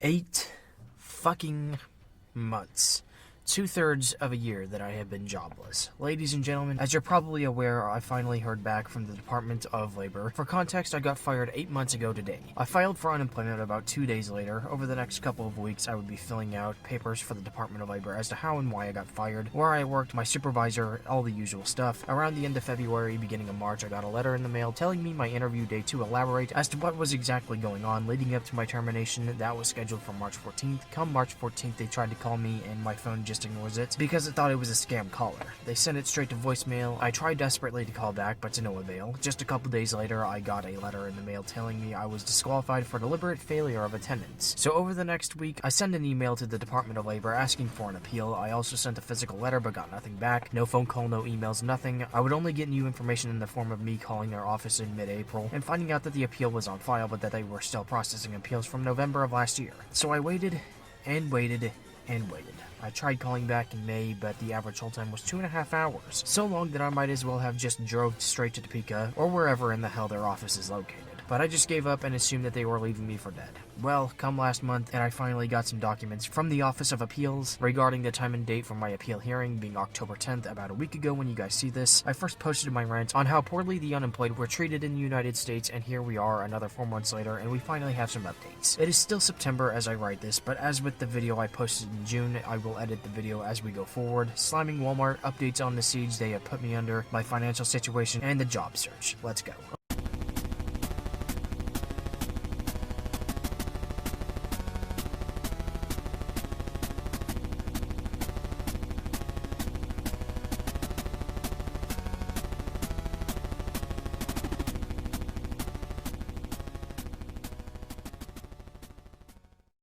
8 fucking months. 2/3 of a year that I have been jobless. Ladies and gentlemen, as you're probably aware, I finally heard back from the Department of Labor. For context, I got fired 8 months ago today. I filed for unemployment about 2 days later. Over the next couple of weeks, I would be filling out papers for the Department of Labor as to how and why I got fired, where I worked, my supervisor, all the usual stuff. Around the end of February, beginning of March, I got a letter in the mail telling me my interview date to elaborate as to what was exactly going on leading up to my termination. That was scheduled for March 14th. Come March 14th, they tried to call me and my phone just ignores it because it thought it was a scam caller. They sent it straight to voicemail. I tried desperately to call back, but to no avail. Just a couple days later, I got a letter in the mail telling me I was disqualified for deliberate failure of attendance. So over the next week, I sent an email to the Department of Labor asking for an appeal. I also sent a physical letter but got nothing back. No phone call, no emails, nothing. I would only get new information in the form of me calling their office in mid-April and finding out that the appeal was on file but that they were still processing appeals from November of last year. So I waited and waited and waited. I tried calling back in May, but the average hold time was 2.5 hours. So long that I might as well have just drove straight to Topeka, or wherever in the hell their office is located. But I just gave up and assumed that they were leaving me for dead. Well, come last month, and I finally got some documents from the Office of Appeals regarding the time and date for my appeal hearing being October 10th, about a week ago when you guys see this. I first posted my rant on how poorly the unemployed were treated in the United States, and here we are another 4 months later, and we finally have some updates. It is still September as I write this, but as with the video I posted in June, I will edit the video as we go forward. Slamming Walmart, updates on the siege they have put me under, my financial situation, and the job search. Let's go.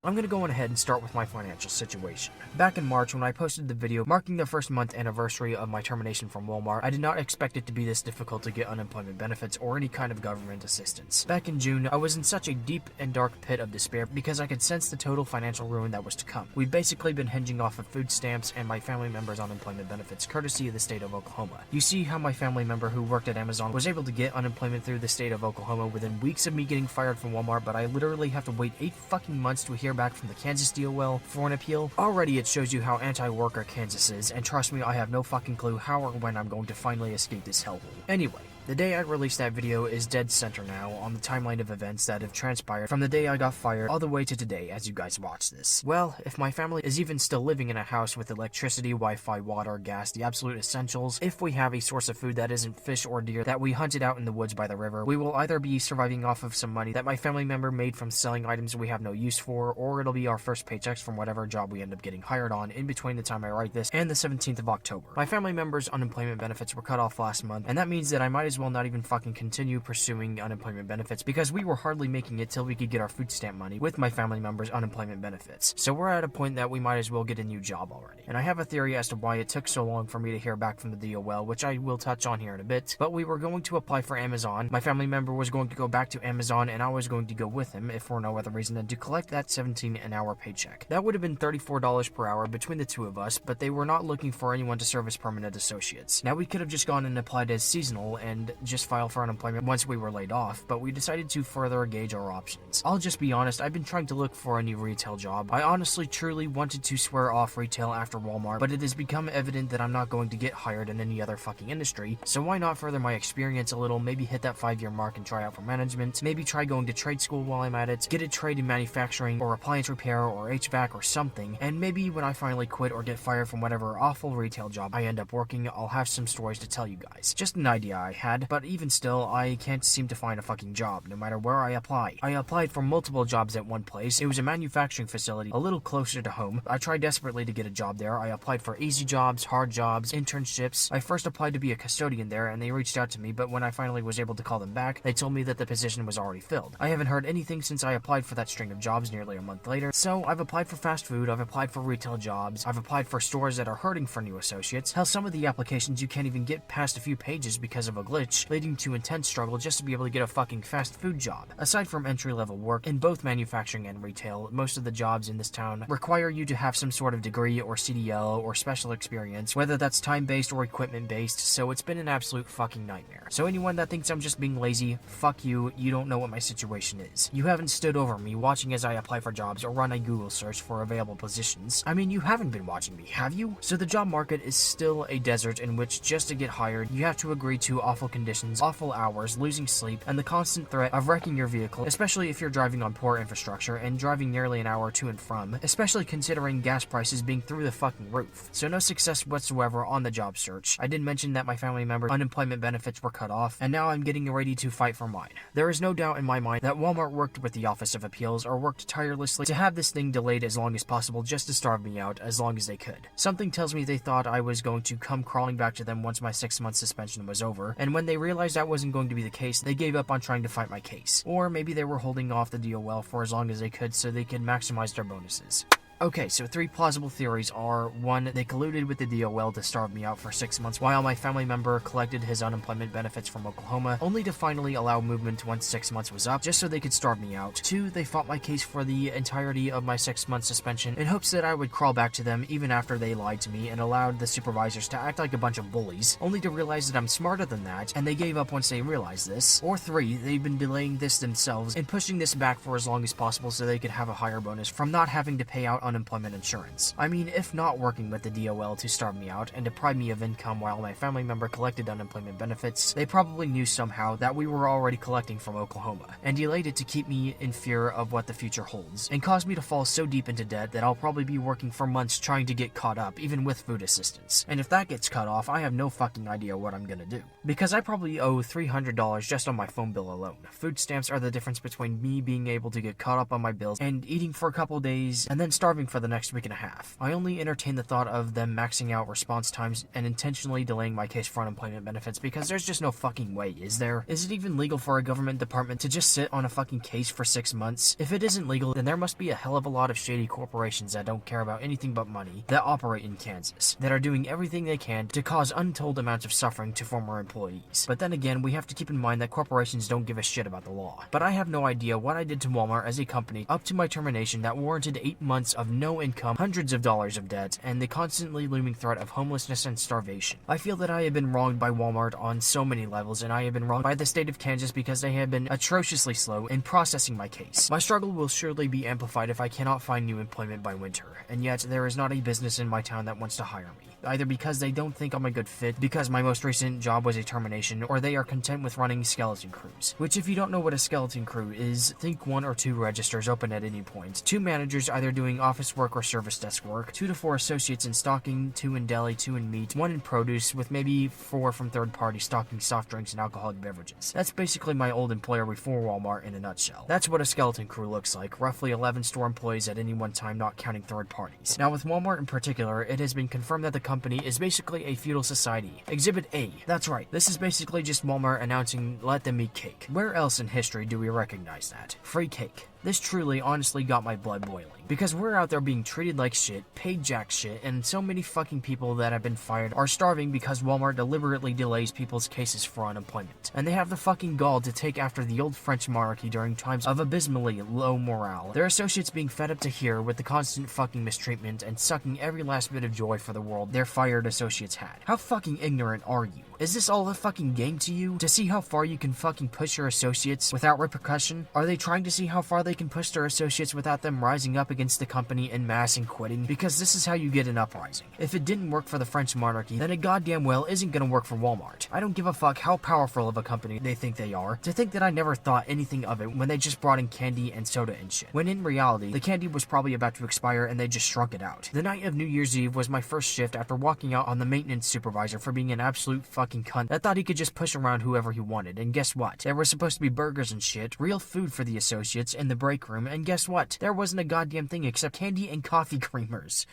I'm going to go on ahead and start with my financial situation. Back in March, when I posted the video marking the first month anniversary of my termination from Walmart, I did not expect it to be this difficult to get unemployment benefits or any kind of government assistance. Back in June, I was in such a deep and dark pit of despair because I could sense the total financial ruin that was to come. We'd basically been hinging off of food stamps and my family members' unemployment benefits courtesy of the state of Oklahoma. You see how my family member who worked at Amazon was able to get unemployment through the state of Oklahoma within weeks of me getting fired from Walmart, but I literally have to wait 8 fucking months to hear back from the Kansas DOL for an appeal. Already it shows you how anti-worker Kansas is, and trust me, I have no fucking clue how or when I'm going to finally escape this hellhole. Anyway, the day I released that video is dead center now on the timeline of events that have transpired from the day I got fired all the way to today as you guys watch this. Well, if my family is even still living in a house with electricity, Wi-Fi, water, gas, the absolute essentials, if we have a source of food that isn't fish or deer that we hunted out in the woods by the river, we will either be surviving off of some money that my family member made from selling items we have no use for, or it'll be our first paychecks from whatever job we end up getting hired on in between the time I write this and the 17th of October. My family member's unemployment benefits were cut off last month, and that means that I might as well not even fucking continue pursuing unemployment benefits because we were hardly making it till we could get our food stamp money with my family member's unemployment benefits. So we're at a point that we might as well get a new job already. And I have a theory as to why it took so long for me to hear back from the DOL, which I will touch on here in a bit. But we were going to apply for Amazon. My family member was going to go back to Amazon and I was going to go with him, if for no other reason than to collect that $17 an hour paycheck. That would have been $34 per hour between the two of us, but they were not looking for anyone to serve as permanent associates. Now we could have just gone and applied as seasonal and just file for unemployment once we were laid off, but we decided to further gauge our options. I'll just be honest, I've been trying to look for a new retail job. I honestly truly wanted to swear off retail after Walmart, but it has become evident that I'm not going to get hired in any other fucking industry, so why not further my experience a little, maybe hit that 5-year mark and try out for management, maybe try going to trade school while I'm at it, get a trade in manufacturing or appliance repair or HVAC or something, and maybe when I finally quit or get fired from whatever awful retail job I end up working, I'll have some stories to tell you guys. Just an idea I had, but even still, I can't seem to find a fucking job, no matter where I apply. I applied for multiple jobs at one place. It was a manufacturing facility, a little closer to home. I tried desperately to get a job there. I applied for easy jobs, hard jobs, internships. I first applied to be a custodian there, and they reached out to me, but when I finally was able to call them back, they told me that the position was already filled. I haven't heard anything since I applied for that string of jobs nearly a month later, so I've applied for fast food, I've applied for retail jobs, I've applied for stores that are hurting for new associates. Hell, some of the applications you can't even get past a few pages because of a glitch switch, leading to intense struggle just to be able to get a fucking fast food job. Aside from entry-level work, in both manufacturing and retail, most of the jobs in this town require you to have some sort of degree or CDL or special experience, whether that's time-based or equipment-based, so it's been an absolute fucking nightmare. So anyone that thinks I'm just being lazy, fuck you, you don't know what my situation is. You haven't stood over me watching as I apply for jobs or run a Google search for available positions. I mean, you haven't been watching me, have you? So the job market is still a desert in which just to get hired, you have to agree to awful conditions, awful hours, losing sleep, and the constant threat of wrecking your vehicle, especially if you're driving on poor infrastructure and driving nearly an hour to and from, especially considering gas prices being through the fucking roof. So no success whatsoever on the job search. I did mention that my family member's unemployment benefits were cut off, and now I'm getting ready to fight for mine. There is no doubt in my mind that Walmart worked with the Office of Appeals or worked tirelessly to have this thing delayed as long as possible just to starve me out as long as they could. Something tells me they thought I was going to come crawling back to them once my 6-month suspension was over, and when they realized that wasn't going to be the case, they gave up on trying to fight my case. Or maybe they were holding off the DOL for as long as they could so they could maximize their bonuses. Okay, so 3 plausible theories are: 1, they colluded with the DOL to starve me out for 6 months while my family member collected his unemployment benefits from Oklahoma, only to finally allow movement once 6 months was up, just so they could starve me out. 2, they fought my case for the entirety of my 6-month suspension in hopes that I would crawl back to them even after they lied to me and allowed the supervisors to act like a bunch of bullies, only to realize that I'm smarter than that, and they gave up once they realized this. Or 3, they've been delaying this themselves and pushing this back for as long as possible so they could have a higher bonus from not having to pay out unemployment insurance. I mean, if not working with the DOL to starve me out and deprive me of income while my family member collected unemployment benefits, they probably knew somehow that we were already collecting from Oklahoma, and delayed it to keep me in fear of what the future holds, and caused me to fall so deep into debt that I'll probably be working for months trying to get caught up, even with food assistance. And if that gets cut off, I have no fucking idea what I'm gonna do. Because I probably owe $300 just on my phone bill alone. Food stamps are the difference between me being able to get caught up on my bills and eating for a couple days and then starving for the next week and a half. I only entertain the thought of them maxing out response times and intentionally delaying my case for unemployment benefits because there's just no fucking way, is there? Is it even legal for a government department to just sit on a fucking case for 6 months? If it isn't legal, then there must be a hell of a lot of shady corporations that don't care about anything but money that operate in Kansas, that are doing everything they can to cause untold amounts of suffering to former employees. But then again, we have to keep in mind that corporations don't give a shit about the law. But I have no idea what I did to Walmart as a company up to my termination that warranted 8 months of no income, hundreds of dollars of debt, and the constantly looming threat of homelessness and starvation. I feel that I have been wronged by Walmart on so many levels, and I have been wronged by the state of Kansas because they have been atrociously slow in processing my case. My struggle will surely be amplified if I cannot find new employment by winter, and yet there is not a business in my town that wants to hire me. Either because they don't think I'm a good fit, because my most recent job was a termination, or they are content with running skeleton crews. Which, if you don't know what a skeleton crew is, think 1 or 2 registers open at any point, 2 managers either doing office work or service desk work, 2 to 4 associates in stocking, 2 in deli, 2 in meat, 1 in produce, with maybe 4 from third party stocking soft drinks and alcoholic beverages. That's basically my old employer before Walmart in a nutshell. That's what a skeleton crew looks like, roughly 11 store employees at any one time, not counting third parties. Now with Walmart in particular, it has been confirmed that the company is basically a feudal society. Exhibit A. That's right, this is basically just Walmart announcing let them eat cake. Where else in history do we recognize that? Free cake. This truly, honestly got my blood boiling. Because we're out there being treated like shit, paid jack shit, and so many fucking people that have been fired are starving because Walmart deliberately delays people's cases for unemployment. And they have the fucking gall to take after the old French monarchy during times of abysmally low morale. Their associates being fed up to here with the constant fucking mistreatment and sucking every last bit of joy for the world their fired associates had. How fucking ignorant are you? Is this all a fucking game to you? To see how far you can fucking push your associates without repercussion? Are they trying to see how far they can push their associates without them rising up against the company en masse and quitting? Because this is how you get an uprising. If it didn't work for the French monarchy, then it goddamn well isn't gonna work for Walmart. I don't give a fuck how powerful of a company they think they are. To think that I never thought anything of it when they just brought in candy and soda and shit. When in reality, the candy was probably about to expire and they just shrunk it out. The night of New Year's Eve was my first shift after walking out on the maintenance supervisor for being an absolute fucking cunt that thought he could just push around whoever he wanted. And guess what? There were supposed to be burgers and shit, real food for the associates in the break room, and guess what? There wasn't a goddamn thing except candy and coffee creamers.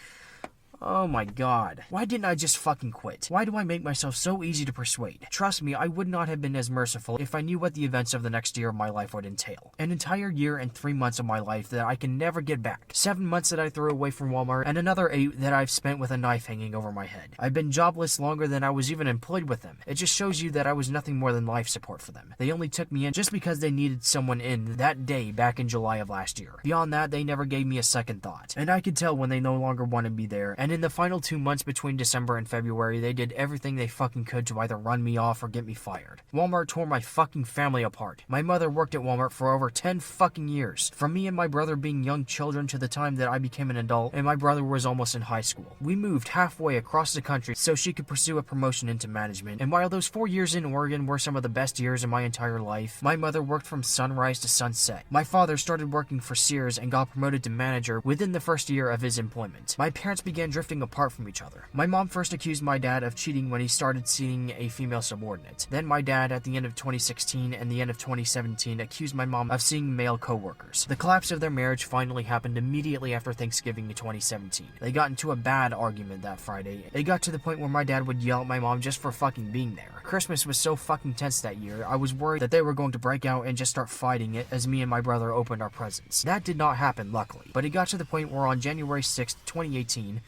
Oh my god. Why didn't I just fucking quit? Why do I make myself so easy to persuade? Trust me, I would not have been as merciful if I knew what the events of the next year of my life would entail. An entire year and 3 months of my life that I can never get back. 7 months that I threw away from Walmart, and another 8 that I've spent with a knife hanging over my head. I've been jobless longer than I was even employed with them. It just shows you that I was nothing more than life support for them. They only took me in just because they needed someone in that day back in July of last year. Beyond that, they never gave me a second thought. And I could tell when they no longer wanted me there. And in the final 2 months between December and February, they did everything they fucking could to either run me off or get me fired. Walmart tore my fucking family apart. My mother worked at Walmart for over 10 fucking years. From me and my brother being young children to the time that I became an adult and my brother was almost in high school. We moved halfway across the country so she could pursue a promotion into management. And while those 4 years in Oregon were some of the best years of my entire life, my mother worked from sunrise to sunset. My father started working for Sears and got promoted to manager within the first year of his employment. My parents began drifting apart from each other. My mom first accused my dad of cheating when he started seeing a female subordinate. Then my dad, at the end of 2016 and the end of 2017, accused my mom of seeing male co-workers. The collapse of their marriage finally happened immediately after Thanksgiving in 2017. They got into a bad argument that Friday. It got to the point where my dad would yell at my mom just for fucking being there. Christmas was so fucking tense that year, I was worried that they were going to break out and just start fighting it as me and my brother opened our presents. That did not happen, luckily. But it got to the point where on January 6th, 2018,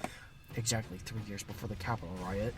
exactly 3 years before the Capitol riot,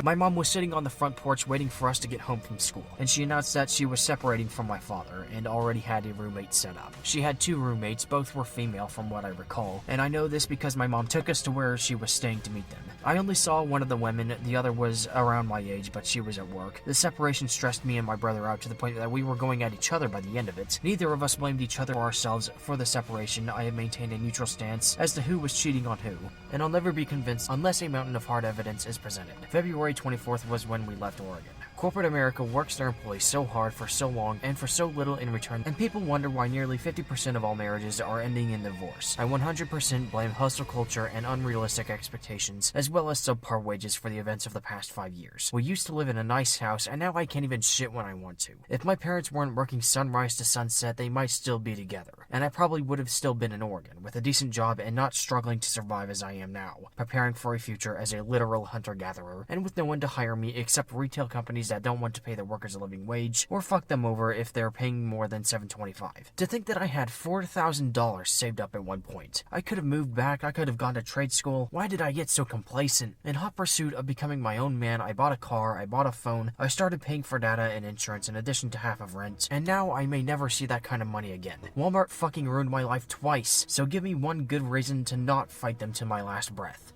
my mom was sitting on the front porch waiting for us to get home from school, and she announced that she was separating from my father and already had a roommate set up. She had 2 roommates, both were female from what I recall, and I know this because my mom took us to where she was staying to meet them. I only saw one of the women, the other was around my age, but she was at work. The separation stressed me and my brother out to the point that we were going at each other by the end of it. Neither of us blamed each other or ourselves for the separation. I have maintained a neutral stance as to who was cheating on who, and I'll never be convinced unless a mountain of hard evidence is presented. February 24th was when we left Oregon. Corporate America works their employees so hard for so long and for so little in return, and people wonder why nearly 50% of all marriages are ending in divorce. I 100% blame hustle culture and unrealistic expectations, as well as subpar wages for the events of the past 5 years. We used to live in a nice house, and now I can't even shit when I want to. If my parents weren't working sunrise to sunset, they might still be together, and I probably would have still been in Oregon, with a decent job and not struggling to survive as I am now, preparing for a future as a literal hunter-gatherer, and with no one to hire me except retail companies that don't want to pay their workers a living wage, or fuck them over if they're paying more than $7.25. To think that I had $4,000 saved up at one point. I could have moved back, I could have gone to trade school. Why did I get so complacent? In hot pursuit of becoming my own man, I bought a car, I bought a phone, I started paying for data and insurance in addition to half of rent, and now I may never see that kind of money again. Walmart fucking ruined my life twice, so give me one good reason to not fight them to my last breath.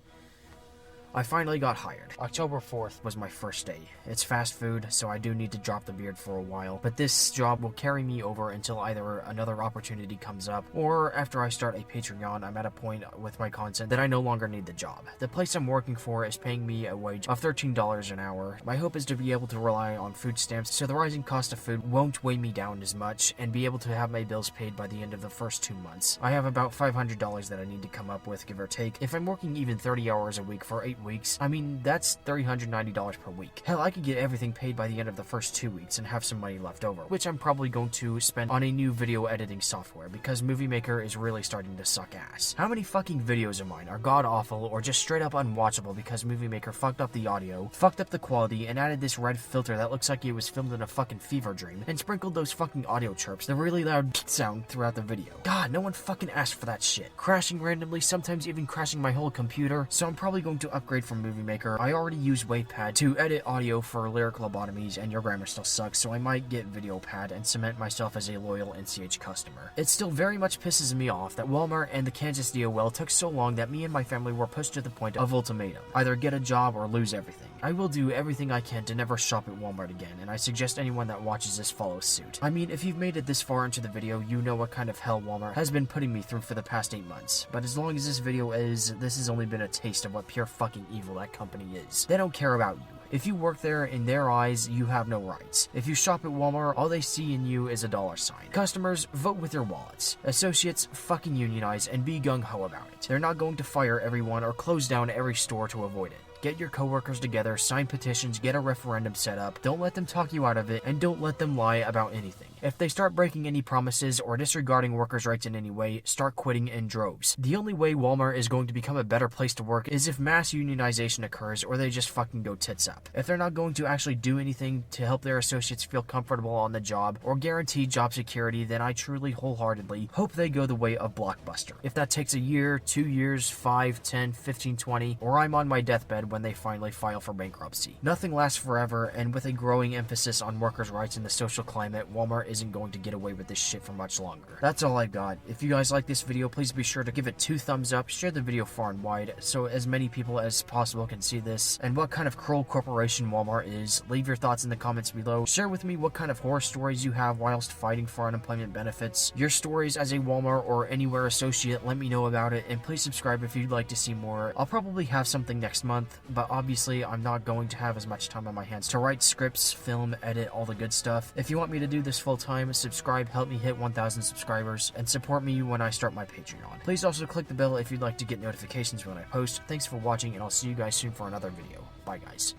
I finally got hired. October 4th was my first day. It's fast food, so I do need to drop the beard for a while, but this job will carry me over until either another opportunity comes up, or after I start a Patreon, I'm at a point with my content that I no longer need the job. The place I'm working for is paying me a wage of $13 an hour. My hope is to be able to rely on food stamps so the rising cost of food won't weigh me down as much, and be able to have my bills paid by the end of the first 2 months. I have about $500 that I need to come up with, give or take. If I'm working even 30 hours a week for 8 weeks, I mean, that's $390 per week. Hell, I could get everything paid by the end of the first 2 weeks and have some money left over, which I'm probably going to spend on a new video editing software, because Movie Maker is really starting to suck ass. How many fucking videos of mine are god-awful or just straight up unwatchable because Movie Maker fucked up the audio, fucked up the quality, and added this red filter that looks like it was filmed in a fucking fever dream, and sprinkled those fucking audio chirps, the really loud sound throughout the video. God, no one fucking asked for that shit. Crashing randomly, sometimes even crashing my whole computer, so I'm probably going to upgrade from Movie Maker. I already use WavePad to edit audio for lyric lobotomies, and your grammar still sucks, so I might get VideoPad and cement myself as a loyal NCH customer. It still very much pisses me off that Walmart and the Kansas DOL took so long that me and my family were pushed to the point of ultimatum. Either get a job or lose everything. I will do everything I can to never shop at Walmart again, and I suggest anyone that watches this follow suit. I mean, if you've made it this far into the video, you know what kind of hell Walmart has been putting me through for the past 8 months. But as long as this video is, this has only been a taste of what pure fucking evil that company is. They don't care about you. If you work there, in their eyes, you have no rights. If you shop at Walmart, all they see in you is a dollar sign. Customers, vote with your wallets. Associates, fucking unionize and be gung-ho about it. They're not going to fire everyone or close down every store to avoid it. Get your coworkers together, sign petitions, get a referendum set up. Don't let them talk you out of it, and don't let them lie about anything. If they start breaking any promises or disregarding workers' rights in any way, start quitting in droves. The only way Walmart is going to become a better place to work is if mass unionization occurs, or they just fucking go tits up. If they're not going to actually do anything to help their associates feel comfortable on the job or guarantee job security, then I truly wholeheartedly hope they go the way of Blockbuster. If that takes a year, 2 years, 5, 10, 15, 20, or I'm on my deathbed when they finally file for bankruptcy. Nothing lasts forever, and with a growing emphasis on workers' rights in the social climate, Walmart isn't going to get away with this shit for much longer. That's all I've got. If you guys like this video, please be sure to give it 2 thumbs up, share the video far and wide so as many people as possible can see this, and what kind of cruel corporation Walmart is. Leave your thoughts in the comments below. Share with me what kind of horror stories you have whilst fighting for unemployment benefits. Your stories as a Walmart or Anywhere associate, let me know about it, and please subscribe if you'd like to see more. I'll probably have something next month, but obviously I'm not going to have as much time on my hands to write scripts, film, edit, all the good stuff. If you want me to do this full time, subscribe, help me hit 1,000 subscribers, and support me when I start my Patreon. Please also click the bell if you'd like to get notifications when I post. Thanks for watching, and I'll see you guys soon for another video. Bye guys.